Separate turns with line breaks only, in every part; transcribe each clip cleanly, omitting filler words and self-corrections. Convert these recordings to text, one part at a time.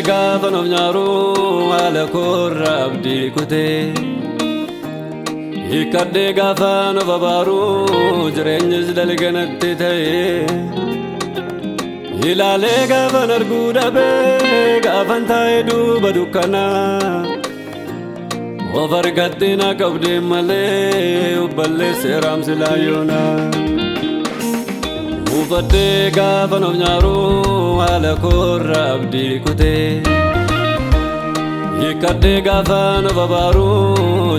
gaafa of nyaaru haala koorraa abdii kutee hiikkadhee gaafa of abaaru jireenyis dalganatti ta'ee ilaalee gaafan arguu dhabee gaafan taa'ee duuba dukkanaa of argatte na qabdee malee ubballeessee raamsilaa yoonaa uffadhee gaafan of nyaaru haala koorraa abdii kutee hiikkadhee gaafan of abaaru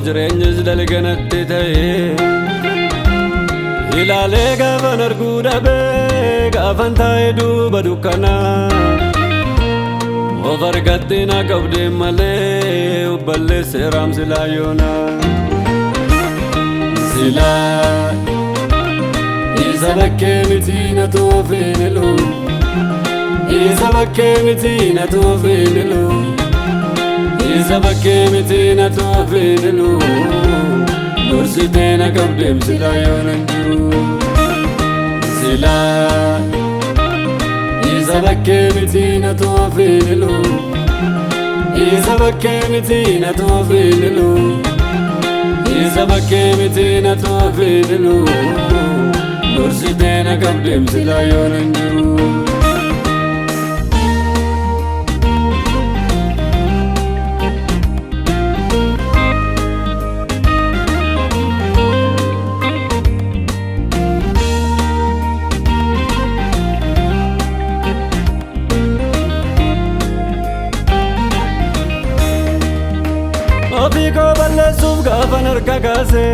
jireenyis dalganatti ta'ee ilaalee gaafan arguu dhabee gaafan taa'ee duuba dukkanaa of argatte na qabdee malee ubballeessee raamsilaa yoonaa silaa isa bakkee miti na tuufiinilu isa bakkee miti na tuufiinilu isa bakkee miti na tuufiinilu dursitee na qabdee silaa yoonan jiru silaa isa bakkee miti na tuufiinilu isa bakkee miti na tuufiinilu isa bakkee miti na tuufiinilu dursitee na qabdee silaa yoonan jiru ofii koo balleessuuf gaafan harka kaasee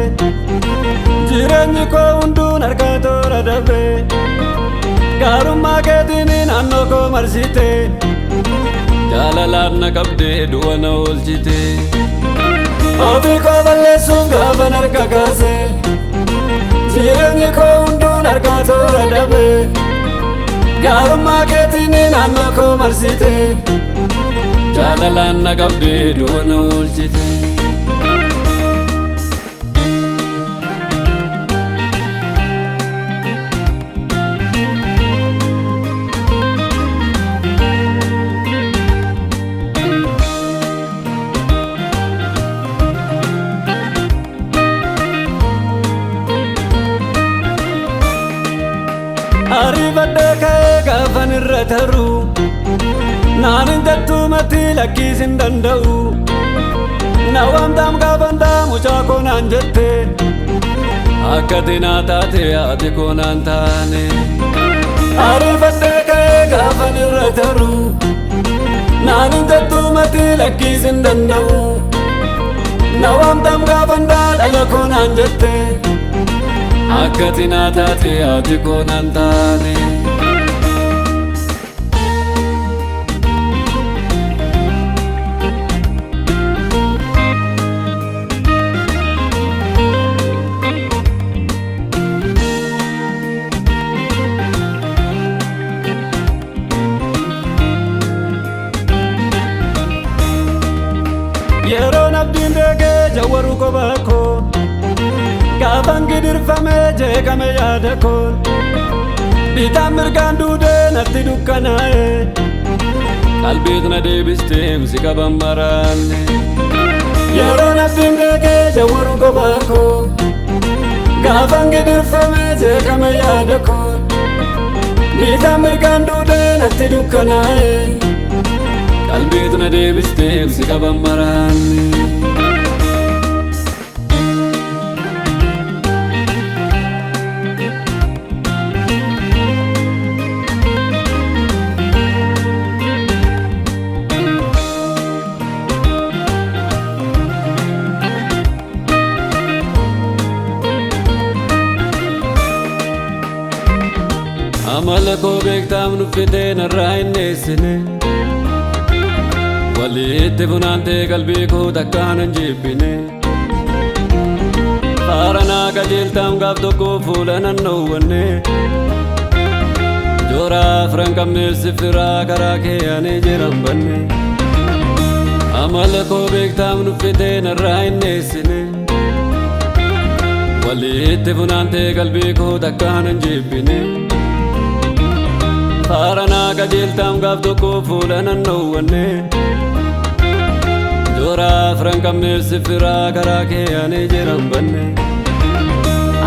jireenyi koo hunduun harka toora dhabee gaarummaa keetiin naannoo koo marsitee jaalalaan na qabdee du'a na oolchitee ofii koo balleessuuf gaafan harka kaasee jireenyi koo hunduun harka toora dhabee gaarummaa keetiin naannoo koo marsitee jaalalaan na qabdee du'a na oolchitee ariifadhee ka'ee gaafan irra taru naanin jettumatti lakkiisin danda'u na waamtaam gaafan mucaa koo naan jette akka tinaa taate haati koo naan taane ariifadhee ka'ee gaafan irra taru naanin jettumatti lakkiisin danda'u na waamtaam gaafan dhala koo naan jette akka tinaa taate haati koo naan taane yeroon abdiin deegee jawwaru kophaa koo gaafan gidirfamee jeeqame yaada koon bitaan mirgaan duudee natti dukkanaa'e qalbiit na deebisteem si qaban maraanne yeroon abdiin deegee jawwaru kophaa koo gaafan gidirfamee jeeqame yaada koon bitaan mirgaan duudee natti dukkanaa'e qalbiit na deebisteem si qaban maraanne amala koo beektaam nuffitee narraa hin dheessine walitti funaantee qalbii koo takkaan hin jibbine faaranaa qajeeltaam gaaf tokko fuula nan dhowwanne jooraa afran qabneessi firaa karaa kee ani jiran banne amala koo beektaam nuffitee narraa hin dheessine walitti funaantee qalbii koo takkaan hin jibbine Faarana qajeeltaam gaaf tokko fuula naannawwanne Joora afran qabneef sifiraa karaa kee ani jiran banne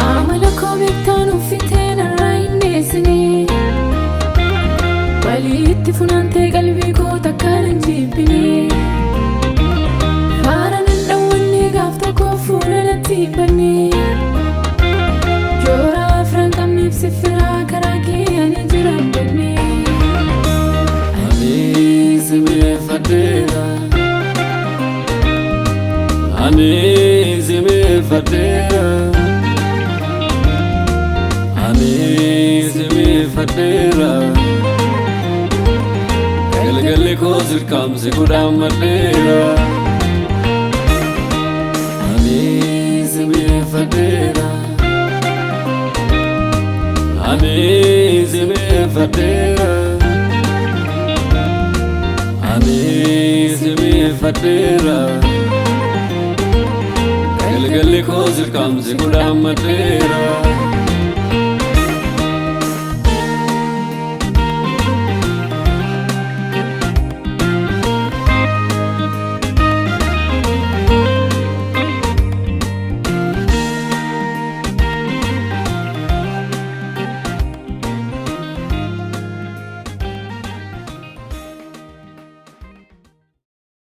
Amala koo beektaan uffitee narraa hin dheessine Walitti funaantee qalbii koo takkaan hin jibbine Faara nan dhawwanne gaaf tokko fuula natti banne Joora afran qabneef sifiraa karaa kee ani jiran banne
Ani si mi'eeffadheera Ani si mi'eeffadheera Ani si mi'eeffadheera Galgalli koo sirkaamsi kudhaan madheera Ani si mi'eeffadheera Ani si mi'eeffadheera Ani si mi'eeffadheera Galgalli koo sirkaamsi kudhaan madheera